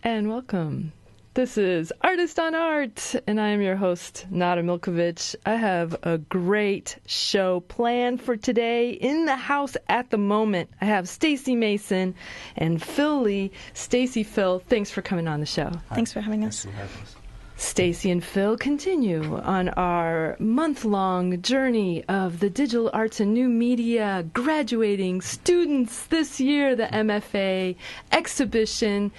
And welcome. This is Artist on Art, and I am your host, Nada Milkovich. I have a great show planned for today. In the house at the moment, I have Stacey Mason and Phil Lee. Stacey, Phil, thanks for coming on the show. Hi. Thanks for having us. Stacey and Phil continue on our month-long journey of the digital arts and new media graduating students this year, the MFA exhibition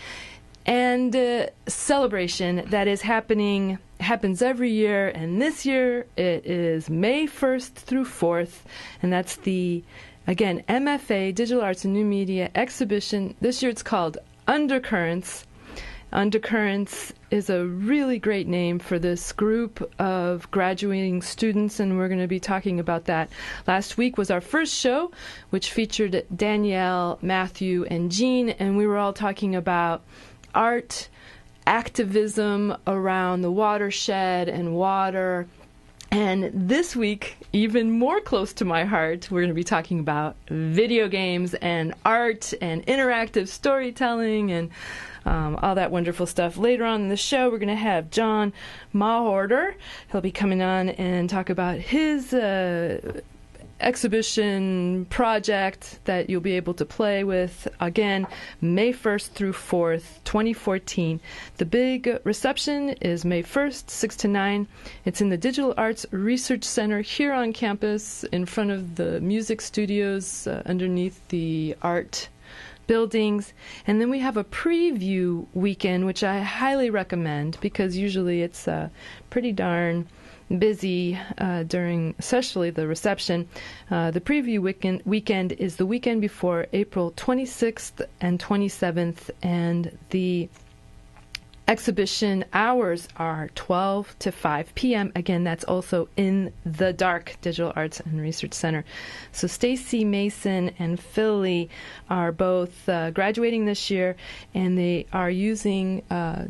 and celebration that is happens every year, and this year it is May 1st through 4th, and that's the, again, MFA, Digital Arts and New Media exhibition. This year it's called Undercurrents. Undercurrents is a really great name for this group of graduating students, and we're going to be talking about that. Last week was our first show, which featured Danielle, Matthew, and Jean, and we were all talking about art, activism around the watershed and water. And this week, even more close to my heart, we're going to be talking about video games and art and interactive storytelling and all that wonderful stuff. Later on in the show, we're going to have John Mahorder. He'll be coming on and talk about his exhibition project that you'll be able to play with, again, May 1st through 4th, 2014. The big reception is May 1st, 6 to 9. It's in the Digital Arts Research Center here on campus in front of the music studios underneath the art buildings. And then we have a preview weekend, which I highly recommend because usually it's pretty darn busy during especially the reception. The preview weekend is the weekend before April 26th and 27th, and the exhibition hours are 12 to 5 p.m. Again, that's also in the Dark Digital Arts and Research Center. So Stacey Mason and Phil Lee are both graduating this year, and they are using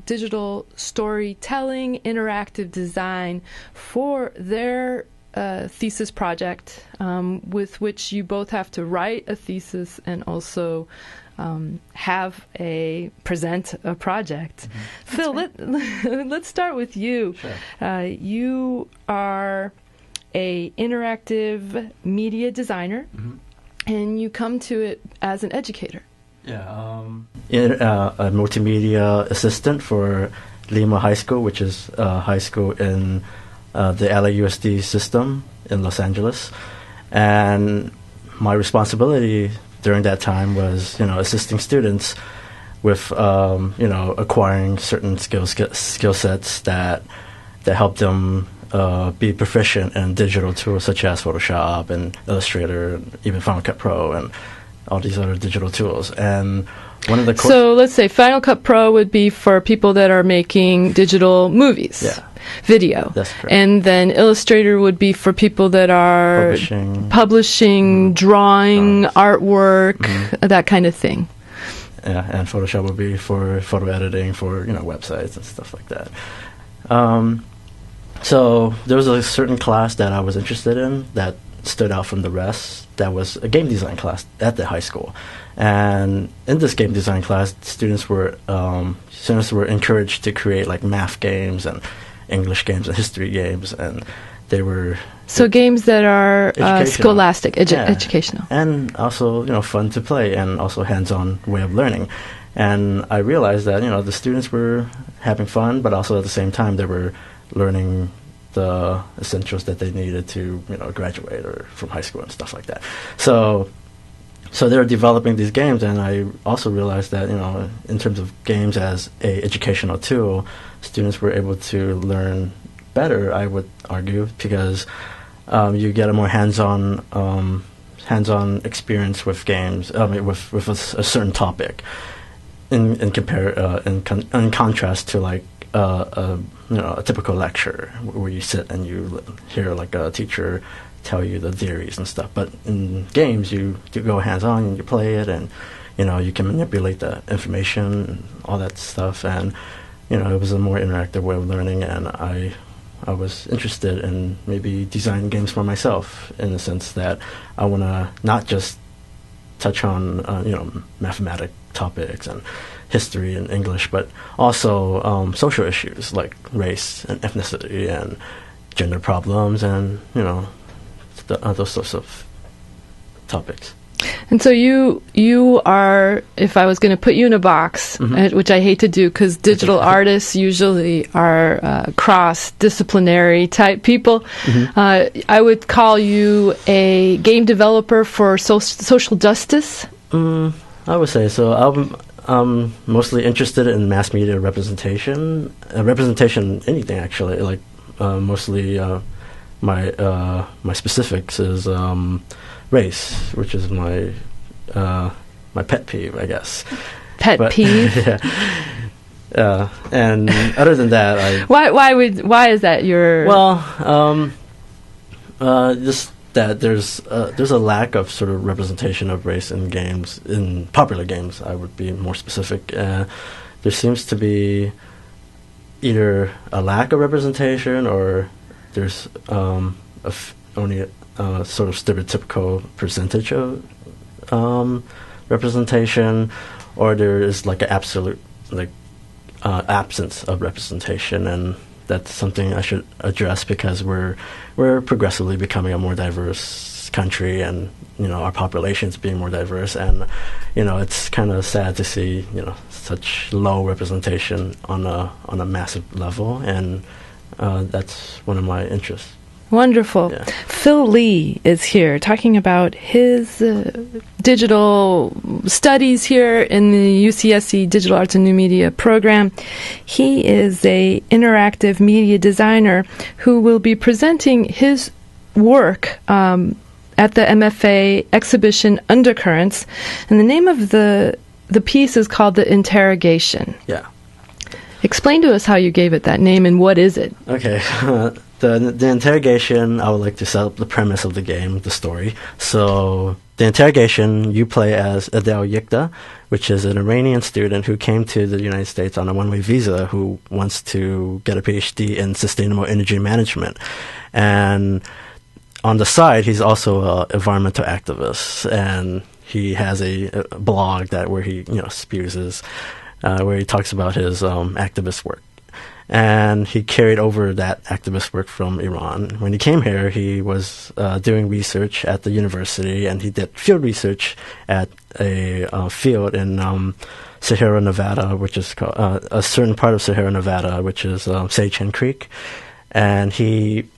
digital storytelling, interactive design for their thesis project, with which you both have to write a thesis and also present a project. Mm-hmm. Phil, right. Let's start with you. Sure. You are a interactive media designer, mm-hmm. and you come to it as an educator. Yeah, a multimedia assistant for Lima High School, which is a high school in the LAUSD system in Los Angeles, and my responsibility during that time was, assisting students with, acquiring certain skill sets that help them be proficient in digital tools such as Photoshop and Illustrator, and even Final Cut Pro, and all these other digital tools. And one of the so let's say Final Cut Pro would be for people that are making digital movies. Yeah. Video. That's correct. And then Illustrator would be for people that are publishing, drawing, artwork, that kind of thing. Yeah, and Photoshop would be for photo editing for, websites and stuff like that. So there was a certain class that I was interested in that stood out from the rest. That was a game design class at the high school. And in this game design class, students were encouraged to create like math games and English games and history games, and they were games that are scholastic, educational, and also fun to play, and also hands-on way of learning. And I realized that the students were having fun, but also at the same time they were learning the essentials that they needed to graduate or from high school and stuff like that. So they were developing these games, and I also realized that in terms of games as a educational tool, students were able to learn better, I would argue, because you get a more hands-on experience with games, with a certain topic, in contrast to like a typical lecture where you sit and you hear like a teacher tell you the theories and stuff. But in games, you do go hands-on and you play it, and you can manipulate the information and all that stuff. And it was a more interactive way of learning, and I was interested in maybe designing games for myself, in the sense that I want to not just touch on mathematic topics and history and English, but also social issues like race and ethnicity and gender problems and those sorts of topics. And so you are, if I was going to put you in a box, which I hate to do because digital artists usually are cross-disciplinary type people, I would call you a game developer for social justice. I would say so. I'm mostly interested in mass media representation, anything actually. Like mostly my specifics is race, which is my pet peeve, I guess. Pet peeve. Yeah. And other than that, why is that your? Well, just that there's a lack of sort of representation of race in games, in popular games. I would be more specific. There seems to be either a lack of representation or there's only a sort of stereotypical percentage of representation, or there is like an absolute absence of representation, and that's something I should address because we're progressively becoming a more diverse country, and our population's being more diverse, and it's kind of sad to see such low representation on a massive level, and that's one of my interests. Wonderful. Yeah. Phil Lee is here talking about his digital studies here in the UCSC Digital Arts and New Media program. He is a interactive media designer who will be presenting his work at the MFA exhibition Undercurrents. And the name of the piece is called The Interrogation. Yeah. Explain to us how you gave it that name and what is it? Okay. The interrogation, I would like to set up the premise of the game, the story. So the interrogation, you play as Adel Yikta, which is an Iranian student who came to the United States on a one-way visa who wants to get a PhD in sustainable energy management. And on the side, he's also an environmental activist, and he has a blog where he spews his where he talks about his activist work. And he carried over that activist work from Iran. When he came here, he was doing research at the university, and he did field research at a field in Sahara, Nevada, which is called, a certain part of Sahara, Nevada, which is Seychen Creek. And he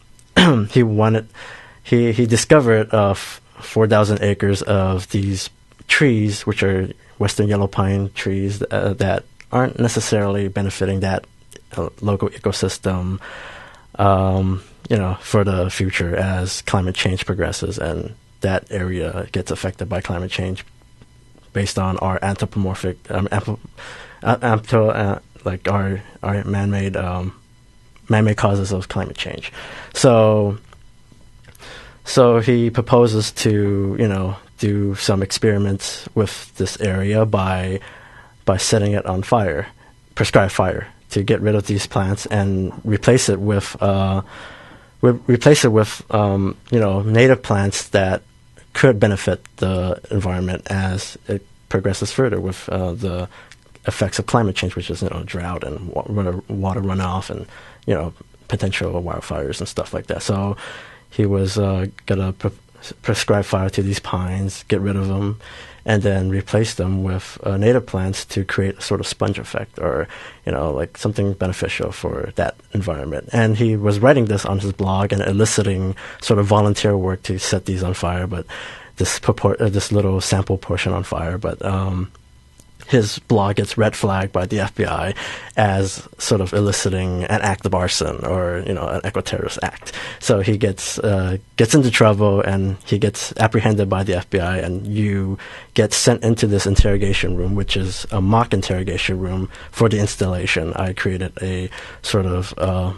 discovered 4,000 acres of these trees, which are Western yellow pine trees that aren't necessarily benefiting that local ecosystem, for the future as climate change progresses and that area gets affected by climate change based on our anthropomorphic, our man-made causes of climate change. So he proposes to, do some experiments with this area by setting it on fire, prescribed fire, to get rid of these plants and replace it with native plants that could benefit the environment as it progresses further with the effects of climate change, which is drought and water runoff and potential wildfires and stuff like that. So he was gonna prescribe fire to these pines, get rid of them, and then replace them with native plants to create a sort of sponge effect, or something beneficial for that environment. And he was writing this on his blog and eliciting sort of volunteer work to set these on fire, but this little sample portion on fire. But his blog gets red flagged by the FBI as sort of eliciting an act of arson or an eco-terrorist act. So he gets into trouble, and he gets apprehended by the FBI, and you get sent into this interrogation room, which is a mock interrogation room for the installation. I created a sort of a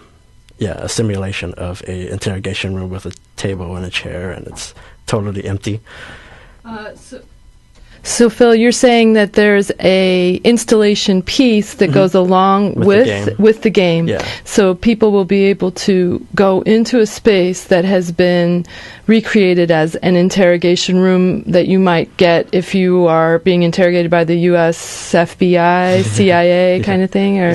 simulation of a interrogation room with a table and a chair, and it's totally empty. So, Phil, you're saying that there's a installation piece that goes along with the game. Yeah. So people will be able to go into a space that has been recreated as an interrogation room that you might get if you are being interrogated by the U.S. FBI, CIA kind of thing. Or,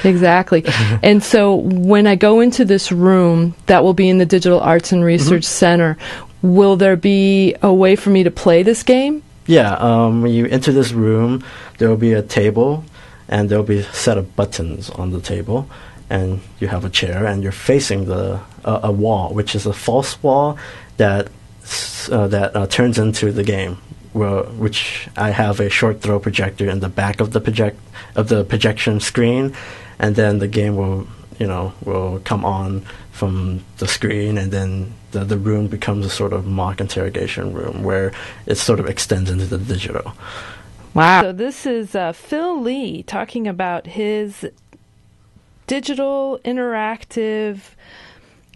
Exactly. And so when I go into this room that will be in the Digital Arts and Research Center, will there be a way for me to play this game? Yeah, when you enter this room, there will be a table, and there will be a set of buttons on the table, and you have a chair, and you're facing a wall, which is a false wall that turns into the game, which I have a short throw projector in the back of the projection screen, and then the game will come on from the screen, and then the room becomes a sort of mock interrogation room where it sort of extends into the digital. Wow. So this is Phil Lee talking about his digital interactive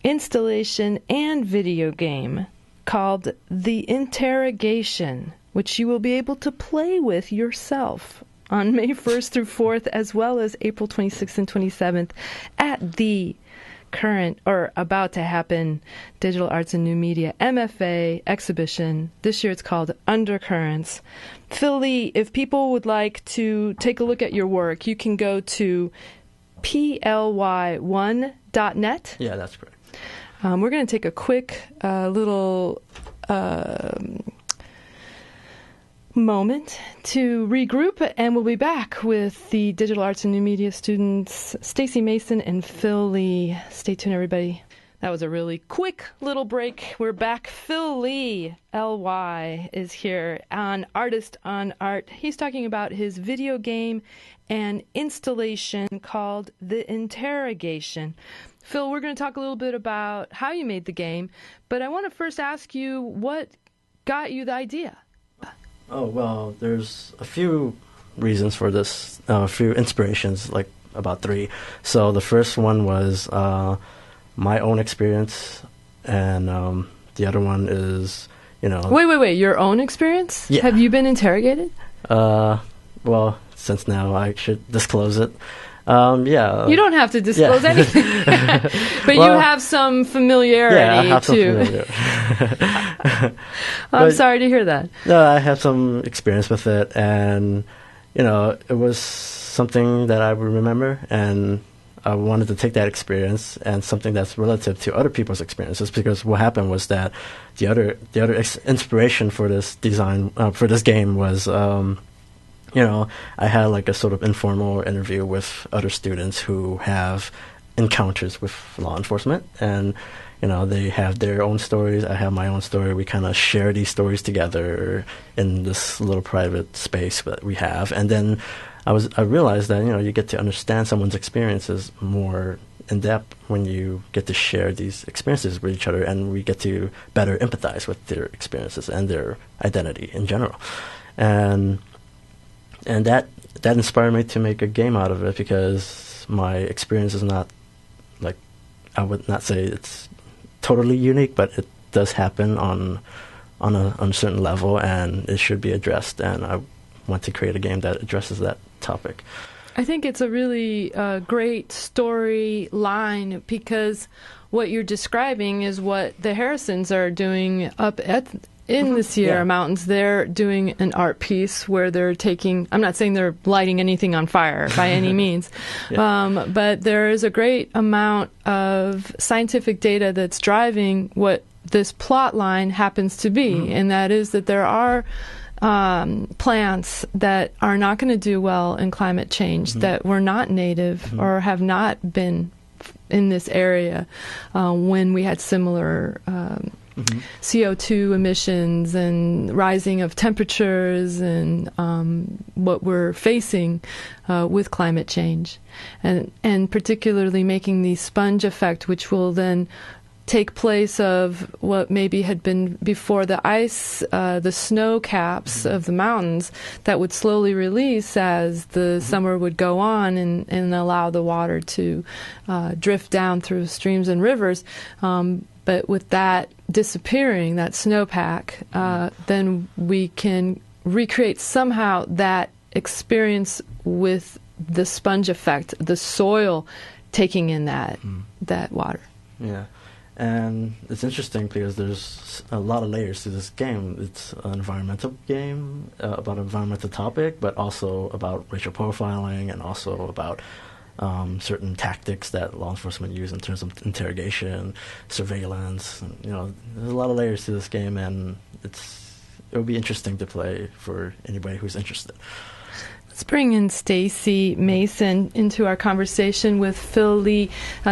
installation and video game called The Interrogation, which you will be able to play with yourself on May 1st through 4th, as well as April 26th and 27th at the current or about to happen Digital Arts and New Media MFA exhibition. This year it's called Undercurrents. Phil Lee, if people would like to take a look at your work, you can go to ply1.net. Yeah, that's correct. We're going to take a quick little moment to regroup, and we'll be back with the Digital Arts and New Media students, Stacey Mason and Phil Lee. Stay tuned, everybody. That was a really quick little break. We're back. Phil Lee, L-Y, is here on Artist on Art. He's talking about his video game and installation called The Interrogation. Phil, we're going to talk a little bit about how you made the game, but I want to first ask you what got you the idea. Oh, well, there's a few reasons for this, a few inspirations, like about 3. So the first one was my own experience, and the other one is, Wait, your own experience? Yeah. Have you been interrogated? Well, since now I should disclose it. Yeah. You don't have to disclose anything. But you have some familiarity, I have some too. familiarity. I'm sorry to hear that. No, I have some experience with it, and, it was something that I would remember, and I wanted to take that experience and something that's relative to other people's experiences, because what happened was that the other inspiration for this design, for this game was, I had like a sort of informal interview with other students who have encounters with law enforcement, and they have their own stories. I have my own story. We kind of share these stories together in this little private space that we have, and then I realized that you get to understand someone's experiences more in depth when you get to share these experiences with each other, and we get to better empathize with their experiences and their identity in general, and that inspired me to make a game out of it, because my experience is not, like, I would not say it's totally unique, but it does happen on a certain level, and it should be addressed, and I want to create a game that addresses that topic. I think it's a really great storyline, because what you're describing is what the Harrisons are doing up in the Sierra Mountains. They're doing an art piece where they're taking, I'm not saying they're lighting anything on fire by any means, but there is a great amount of scientific data that's driving what this plot line happens to be, and that is that there are plants that are not going to do well in climate change, that were not native or have not been in this area when we had similar CO2 emissions and rising of temperatures and what we're facing with climate change, and particularly making the sponge effect, which will then take place of what maybe had been before the ice, the snow caps of the mountains that would slowly release as the summer would go on, and allow the water to drift down through streams and rivers. But with that disappearing, that snowpack, then we can recreate somehow that experience with the sponge effect, the soil taking in that water. Yeah. And it's interesting because there's a lot of layers to this game. It's an environmental game about an environmental topic, but also about racial profiling and also about certain tactics that law enforcement use in terms of interrogation, surveillance. And, there's a lot of layers to this game, and it would be interesting to play for anybody who's interested. Let's bring in Stacey Mason into our conversation with Phil Lee.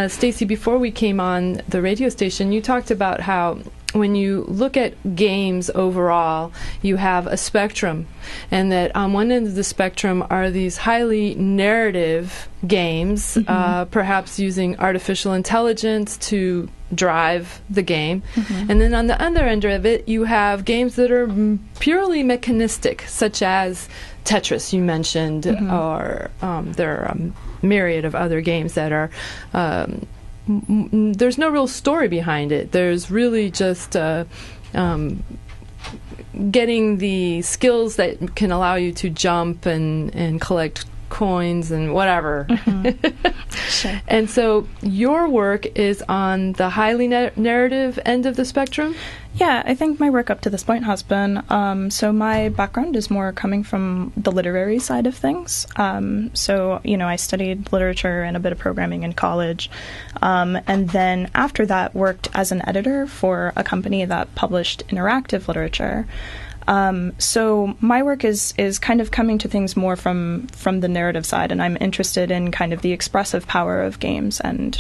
Stacey, before we came on the radio station, you talked about how when you look at games overall, you have a spectrum, and that on one end of the spectrum are these highly narrative games, perhaps using artificial intelligence to drive the game. And then on the other end of it, you have games that are purely mechanistic, such as Tetris, you mentioned, or there are a myriad of other games that are there's no real story behind it. There's really just getting the skills that can allow you to jump and collect coins and whatever. Sure. And so your work is on the highly narrative end of the spectrum? Yeah, I think my work up to this point has been, so my background is more coming from the literary side of things. So, I studied literature and a bit of programming in college, and then after that worked as an editor for a company that published interactive literature. So my work is kind of coming to things more from the narrative side, and I'm interested in kind of the expressive power of games and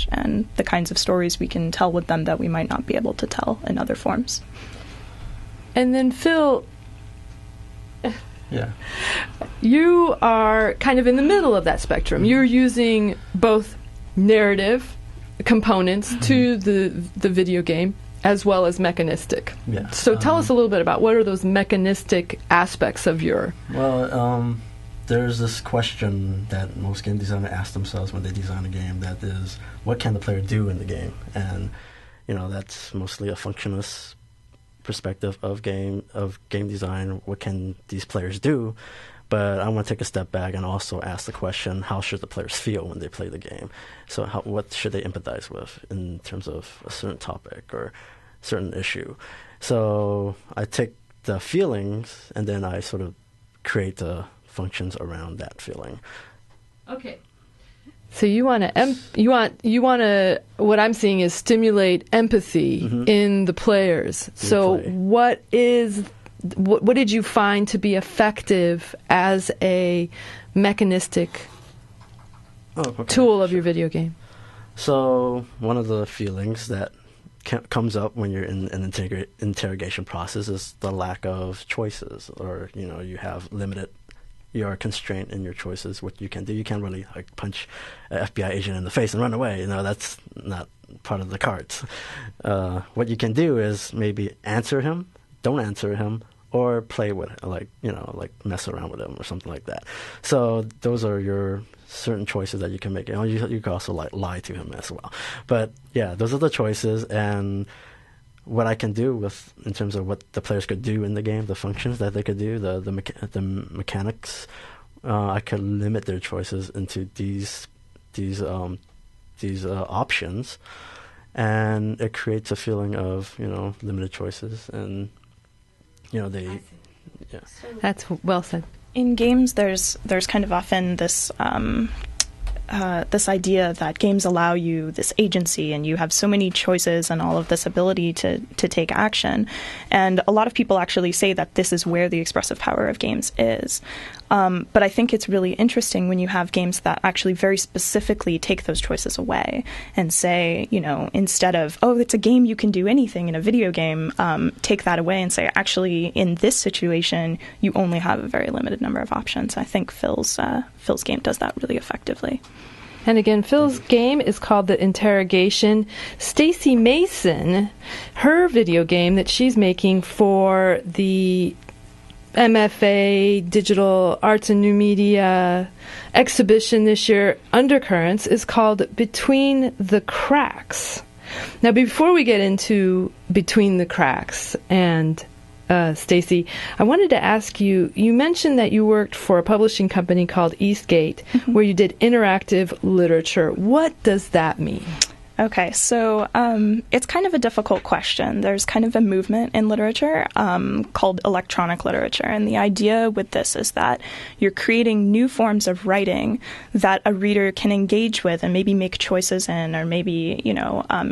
the kinds of stories we can tell with them that we might not be able to tell in other forms. And then Phil, Yeah. you are kind of in the middle of that spectrum. You're using both narrative components to the video game as well as mechanistic. Yeah. So tell us a little bit about what are those mechanistic aspects of your... Well, there's this question that most game designers ask themselves when they design a game, that is, what can the player do in the game? And, that's mostly a functionalist perspective of game design. What can these players do? But I want to take a step back and also ask the question, how should the players feel when they play the game? So what should they empathize with in terms of a certain topic or certain issue? So I take the feelings and then I sort of create the functions around that feeling. Okay. So you want to what I'm seeing is stimulate empathy in the players. So what did you find to be effective as a mechanistic tool of your video game? So one of the feelings that comes up when you're in an interrogation process is the lack of choices, or you're constrained in your choices, what you can do. You can't really punch an FBI agent in the face and run away. That's not part of the cards. What you can do is maybe answer him, don't answer him, or play with it, like mess around with him or something like that. So those are your certain choices that you can make. You can also lie to him as well. But yeah, those are the choices, and what I can do in terms of what the players could do in the game, the functions that they could do, the mechanics, I can limit their choices into these options, and it creates a feeling of limited choices, and they. Yeah. That's well said. In games, there's kind of often this this idea that games allow you this agency, and you have so many choices and all of this ability to take action. And a lot of people actually say that this is where the expressive power of games is. But I think it's really interesting when you have games that actually very specifically take those choices away and say, instead of, oh, it's a game, you can do anything in a video game, take that away and say, actually, in this situation, you only have a very limited number of options. I think Phil's game does that really effectively. And again, Phil's game is called The Interrogation. Stacey Mason, her video game that she's making for the MFA Digital Arts and New Media exhibition this year, Undercurrents, is called Between the Cracks. Now, before we get into Between the Cracks and Stacey, I wanted to ask you, you mentioned that you worked for a publishing company called Eastgate, where you did interactive literature. What does that mean? Okay, so it's kind of a difficult question. There's kind of a movement in literature called electronic literature, and the idea with this is that you're creating new forms of writing that a reader can engage with and maybe make choices in, or maybe,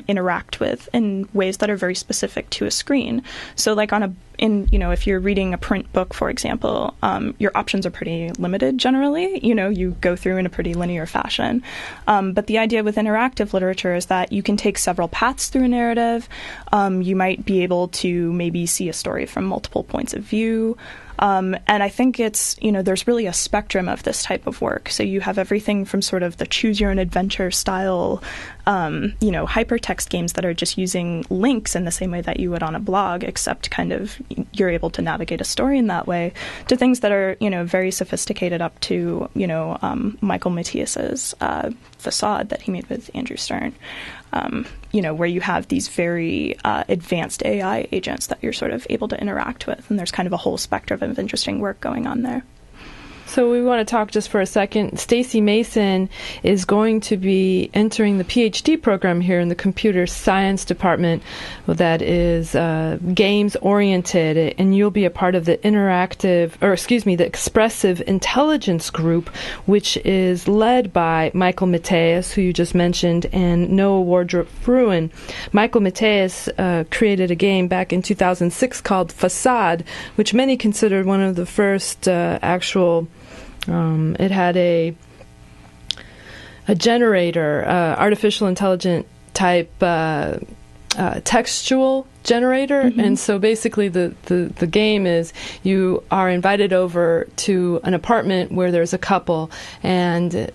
interact with in ways that are very specific to a screen. So like if you're reading a print book, for example, your options are pretty limited generally. You go through in a pretty linear fashion. But the idea with interactive literature is that you can take several paths through a narrative. You might be able to maybe see a story from multiple points of view. And I think there's really a spectrum of this type of work. So you have everything from sort of the choose your own adventure style, hypertext games that are just using links in the same way that you would on a blog, except kind of you're able to navigate a story in that way, to things that are, very sophisticated up to, Michael Matthias's Facade that he made with Andrew Stern. Where you have these very advanced AI agents that you're sort of able to interact with. And there's kind of a whole spectrum of interesting work going on there. So we want to talk just for a second. Stacey Mason is going to be entering the PhD program here in the computer science department that is games-oriented, and you'll be a part of the the expressive intelligence group, which is led by Michael Matthias, who you just mentioned, and Noah Wardrop-Fruin. Michael Matthias created a game back in 2006 called Facade, which many considered one of the first actual it had a generator, artificial intelligent type textual generator. And so basically the game is you are invited over to an apartment where there's a couple, and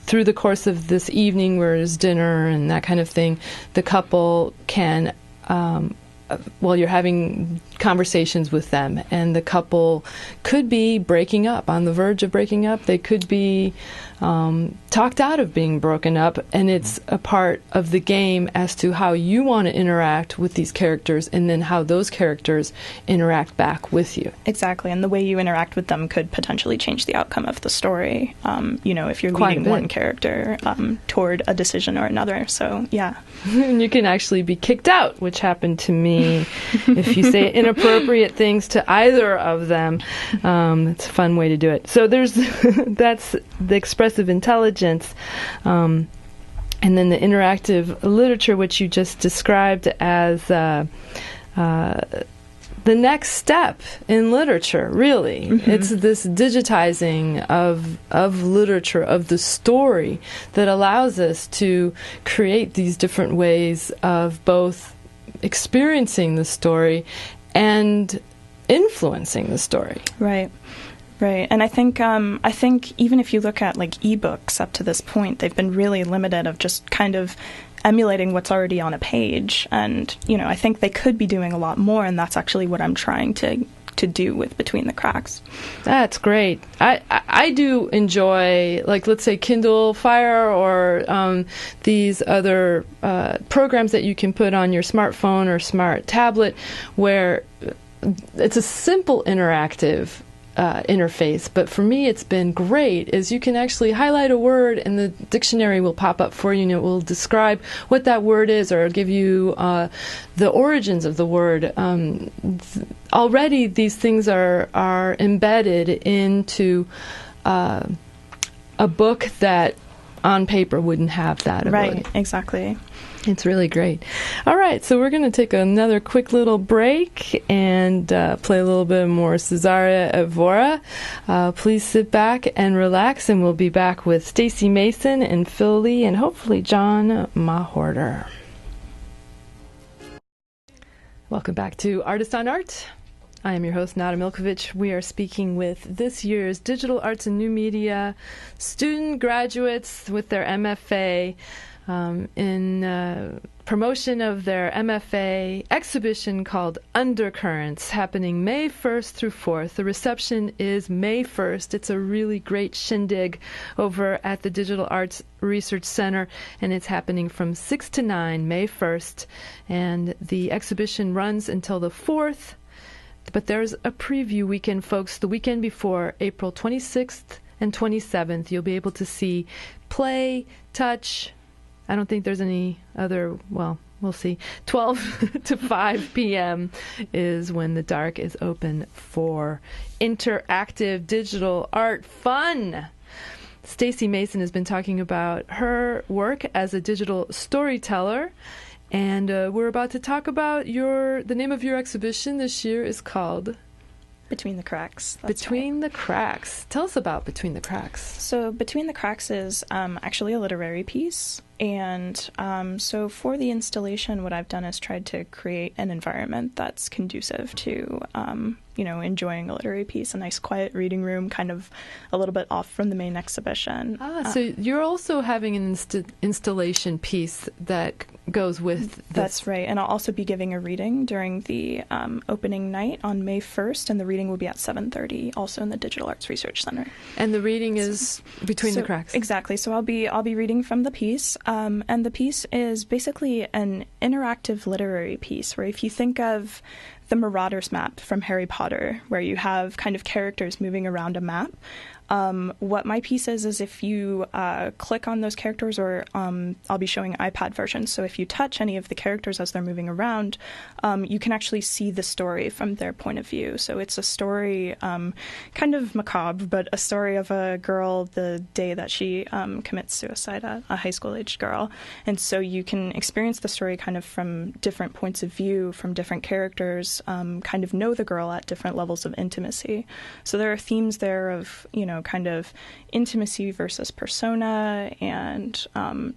through the course of this evening where there's dinner and that kind of thing, the couple can you're having conversations with them, and the couple could be breaking up, on the verge of breaking up. They could be talked out of being broken up, and it's a part of the game as to how you want to interact with these characters, and then how those characters interact back with you. Exactly, and the way you interact with them could potentially change the outcome of the story, if you're leading one character toward a decision or another. So, yeah. And you can actually be kicked out, which happened to me if you say inappropriate things to either of them. It's a fun way to do it. So there's that's the expressive intelligence, and then the interactive literature, which you just described as the next step in literature, really. It's this digitizing of literature, of the story, that allows us to create these different ways of both experiencing the story and influencing the story. Right. And I think even if you look at like ebooks up to this point, they've been really limited of just kind of emulating what's already on a page. And, I think they could be doing a lot more, and that's actually what I'm trying to do with Between the Cracks. That's great. I do enjoy, like, let's say Kindle Fire or these other programs that you can put on your smartphone or smart tablet, where it's a simple interactive interface. But for me, it's been great is you can actually highlight a word and the dictionary will pop up for you, and it will describe what that word is, or give you the origins of the word. Already these things are embedded into a book that on paper wouldn't have that ability. Right, exactly. It's really great. All right, so we're going to take another quick little break and play a little bit more Cesaria Evora. Please sit back and relax, and we'll be back with Stacey Mason and Phil Lee and hopefully John Mahorter. Welcome back to Artist on Art. I am your host, Nada Milkovich. We are speaking with this year's Digital Arts and New Media student graduates with their MFA in promotion of their MFA exhibition called Undercurrents, happening May 1st through 4th. The reception is May 1st. It's a really great shindig over at the Digital Arts Research Center, and it's happening from 6 to 9, May 1st. And the exhibition runs until the 4th. But there's a preview weekend, folks, the weekend before April 26th and 27th. You'll be able to see Play, Touch. I don't think there's any other, well, we'll see. 12 to 5 p.m. is when the Dark is open for interactive digital art fun. Stacey Mason has been talking about her work as a digital storyteller. And we're about to talk about the name of your exhibition this year is called Between the Cracks. Between the Cracks. Tell us about Between the Cracks. So Between the Cracks is actually a literary piece. And so for the installation, what I've done is tried to create an environment that's conducive to, enjoying a literary piece, a nice quiet reading room, kind of a little bit off from the main exhibition. So you're also having an installation piece that goes with this. That's right. And I'll also be giving a reading during the opening night on May 1st, and the reading will be at 7:30, also in the Digital Arts Research Center. And the reading is Between the Cracks. Exactly. So I'll be reading from the piece. And the piece is basically an interactive literary piece where if you think of the Marauders map from Harry Potter, where you have kind of characters moving around a map, what my piece is if you click on those characters, or I'll be showing iPad versions, so if you touch any of the characters as they're moving around, you can actually see the story from their point of view. So it's a story, kind of macabre, but a story of a girl the day that she commits suicide, a high school-aged girl. And so you can experience the story kind of from different points of view, from different characters, kind of know the girl at different levels of intimacy. So there are themes there of, kind of intimacy versus persona, and,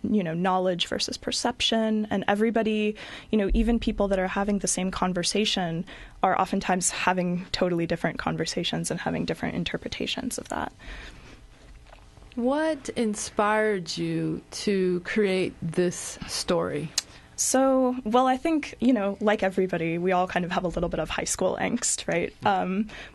knowledge versus perception. And everybody, even people that are having the same conversation are oftentimes having totally different conversations and having different interpretations of that. What inspired you to create this story? So, well, I think, like everybody, we all kind of have a little bit of high school angst, right?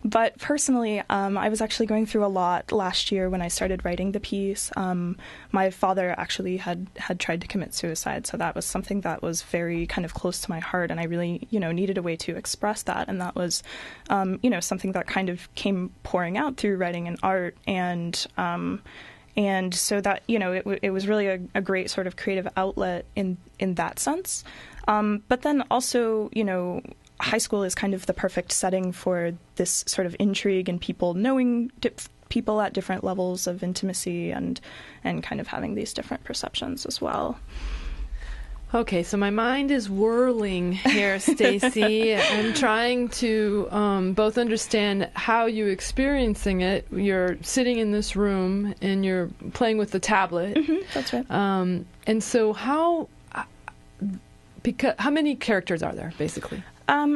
But personally, I was actually going through a lot last year when I started writing the piece. My father actually had tried to commit suicide, so that was something that was very kind of close to my heart, and I really, needed a way to express that, and that was, something that kind of came pouring out through writing and art, and so that, it was really a great sort of creative outlet in that sense. But then also, high school is kind of the perfect setting for this sort of intrigue and people knowing people at different levels of intimacy and kind of having these different perceptions as well. Okay, so my mind is whirling here, Stacey. I'm trying to both understand how you're experiencing it. You're sitting in this room and you're playing with the tablet. Mm-hmm, that's right. And so how many characters are there, basically?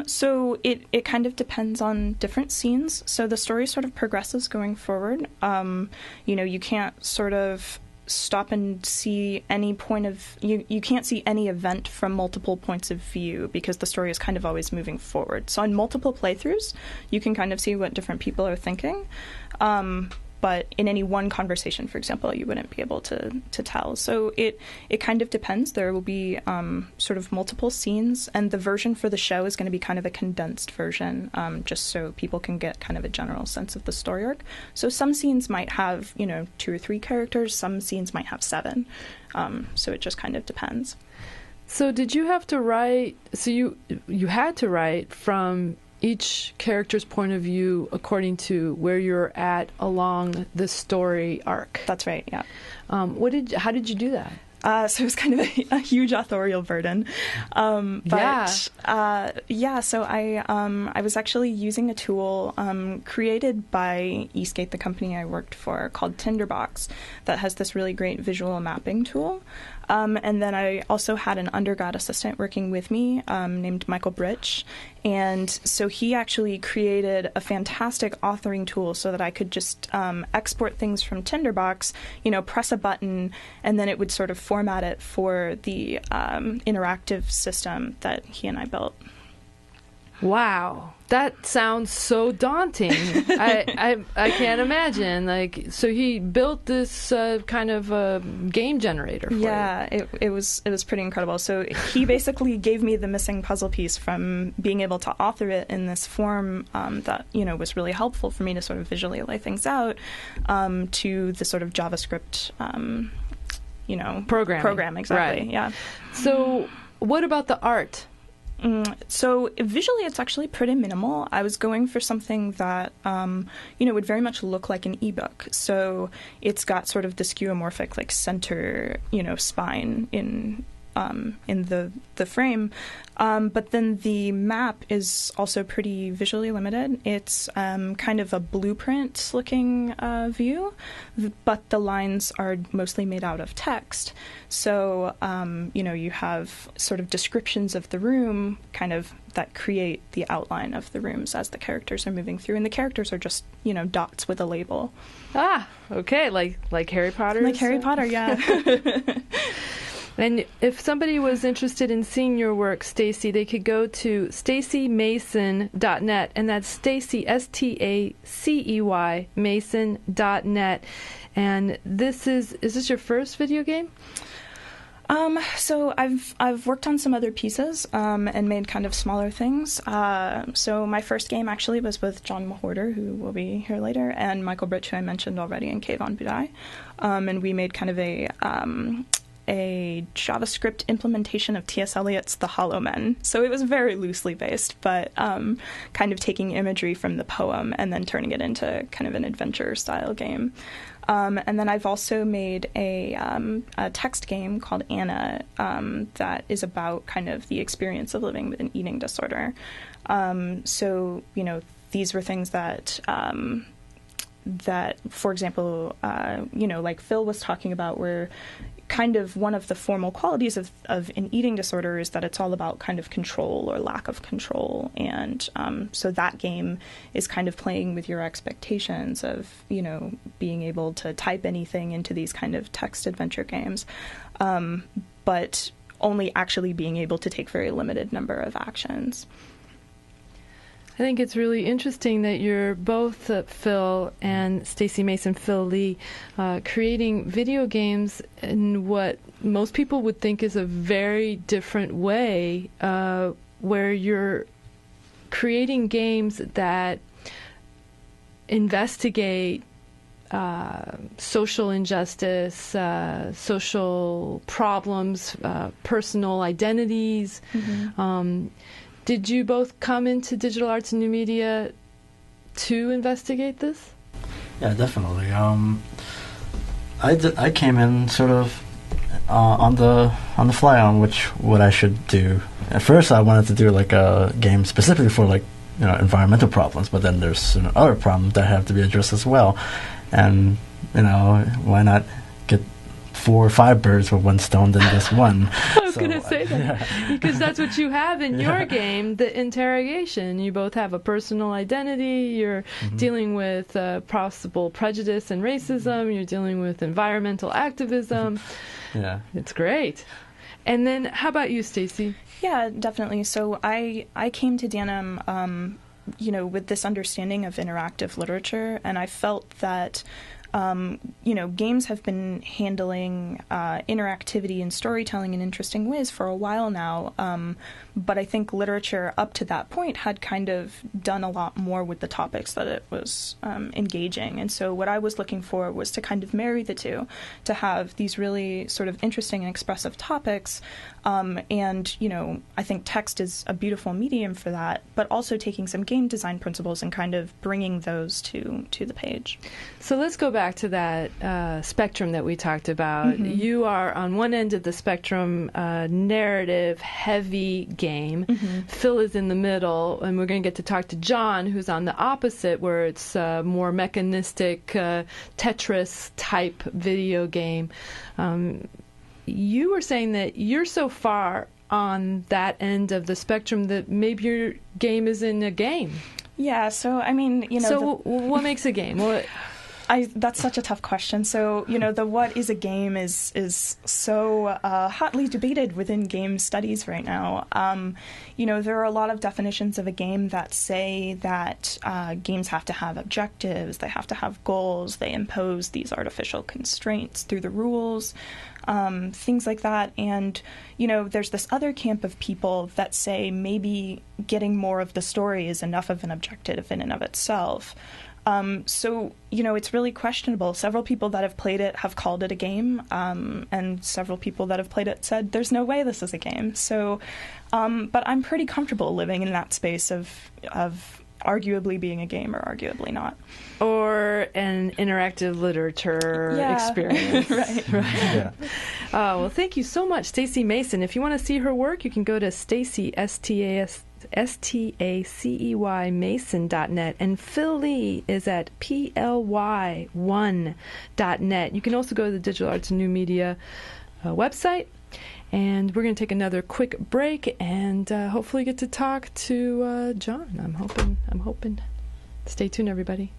So it kind of depends on different scenes. So the story sort of progresses going forward. You can't sort of stop and see any point of you can't see any event from multiple points of view because the story is kind of always moving forward. So on multiple playthroughs, you can kind of see what different people are thinking. But in any one conversation, for example, you wouldn't be able to tell. So it kind of depends. There will be sort of multiple scenes, and the version for the show is going to be kind of a condensed version, just so people can get kind of a general sense of the story arc. So some scenes might have, 2 or 3 characters. Some scenes might have 7. So it just kind of depends. So did you have to write? So you had to write from each character's point of view according to where you're at along the story arc. That's right, yeah. How did you do that? So it was kind of a huge authorial burden. So I was actually using a tool created by Eastgate, the company I worked for, called Tinderbox, that has this really great visual mapping tool. And then I also had an undergrad assistant working with me named Michael Britch. And so he actually created a fantastic authoring tool so that I could just export things from Tinderbox, press a button, and then it would sort of format it for the interactive system that he and I built. Wow. That sounds so daunting. I can't imagine. Like, so he built this kind of game generator for you. It was pretty incredible. So he basically gave me the missing puzzle piece from being able to author it in this form that, you know, was really helpful for me to sort of visually lay things out, to the sort of JavaScript, you know, program exactly. Right. Yeah. So what about the art? So visually, it's actually pretty minimal. I was going for something that, you know, would very much look like an ebook. So it's got sort of the skeuomorphic, like, center, you know, spine in the frame. But then the map is also pretty visually limited. It's kind of a blueprint-looking view, but the lines are mostly made out of text. So, you know, you have sort of descriptions of the room kind of that create the outline of the rooms as the characters are moving through. And the characters are just, you know, dots with a label. Ah, okay, like Harry Potter? Like Harry Potter, yeah. And if somebody was interested in seeing your work, Stacey, they could go to staceymason.net, and that's Stacey, S-T-A-C-E-Y, Mason.net. And is this your first video game? So I've worked on some other pieces, and made kind of smaller things. So my first game actually was with John Mahorter, who will be here later, and Michael Britch, who I mentioned already, in Cave on Budai. And we made kind of a JavaScript implementation of T.S. Eliot's The Hollow Men. So it was very loosely based, but kind of taking imagery from the poem and then turning it into kind of an adventure-style game. And then I've also made a text game called Anna that is about kind of the experience of living with an eating disorder. So, you know, these were things that, for example, you know, like Phil was talking about, where kind of one of the formal qualities of an eating disorder is that it's all about kind of control or lack of control. And so that game is kind of playing with your expectations of, you know, being able to type anything into these kind of text adventure games, but only actually being able to take very limited number of actions. I think it's really interesting that you're both, Phil and Stacey Mason, Phil Lee, creating video games in what most people would think is a very different way, where you're creating games that investigate social injustice, social problems, personal identities. Mm-hmm. Did you both come into digital arts and new media to investigate this? Yeah, definitely. I came in sort of on the fly on what I should do. At first, I wanted to do like a game specifically for, like, you know, environmental problems, but then there's other problems that have to be addressed as well. And, you know, why not get 4 or 5 birds with one stone than just one? I was going to say that, because that's what you have in your game, the interrogation. You both have a personal identity. You're dealing with possible prejudice and racism. You're dealing with environmental activism. Yeah, it's great. And then, how about you, Stacey? Yeah, definitely. So I came to DNM, you know, with this understanding of interactive literature, and I felt that you know, games have been handling interactivity and storytelling in interesting ways for a while now, but I think literature up to that point had kind of done a lot more with the topics that it was engaging. And so what I was looking for was to kind of marry the two, to have these really sort of interesting and expressive topics, and, you know, I think text is a beautiful medium for that, but also taking some game design principles and kind of bringing those to the page. So let's go back to that spectrum that we talked about. Mm-hmm. You are on one end of the spectrum, narrative heavy game. Mm-hmm. Phil is in the middle, and we're going to get to talk to John, who's on the opposite, where it's more mechanistic, Tetris type video game. You were saying that you're so far on that end of the spectrum that maybe your game isn't a game. Yeah, so I mean, you know. So what makes a game? That's such a tough question. So, the what is a game is so hotly debated within game studies right now. There are a lot of definitions of a game that say that games have to have objectives, they have to have goals, they impose these artificial constraints through the rules, things like that. And, there's this other camp of people that say maybe getting more of the story is enough of an objective in and of itself. So, it's really questionable. Several people that have played it have called it a game, and several people that have played it said, there's no way this is a game. So, but I'm pretty comfortable living in that space of arguably being a game or arguably not. Or an interactive literature experience. Right. Yeah. Well, thank you so much, Stacey Mason. If you want to see her work, you can go to Stacey, STACEY Mason.net, and Phil Lee is at PLY1.net. You can also go to the Digital Arts and New Media website. And we're going to take another quick break and hopefully get to talk to John. I'm hoping. Stay tuned, everybody.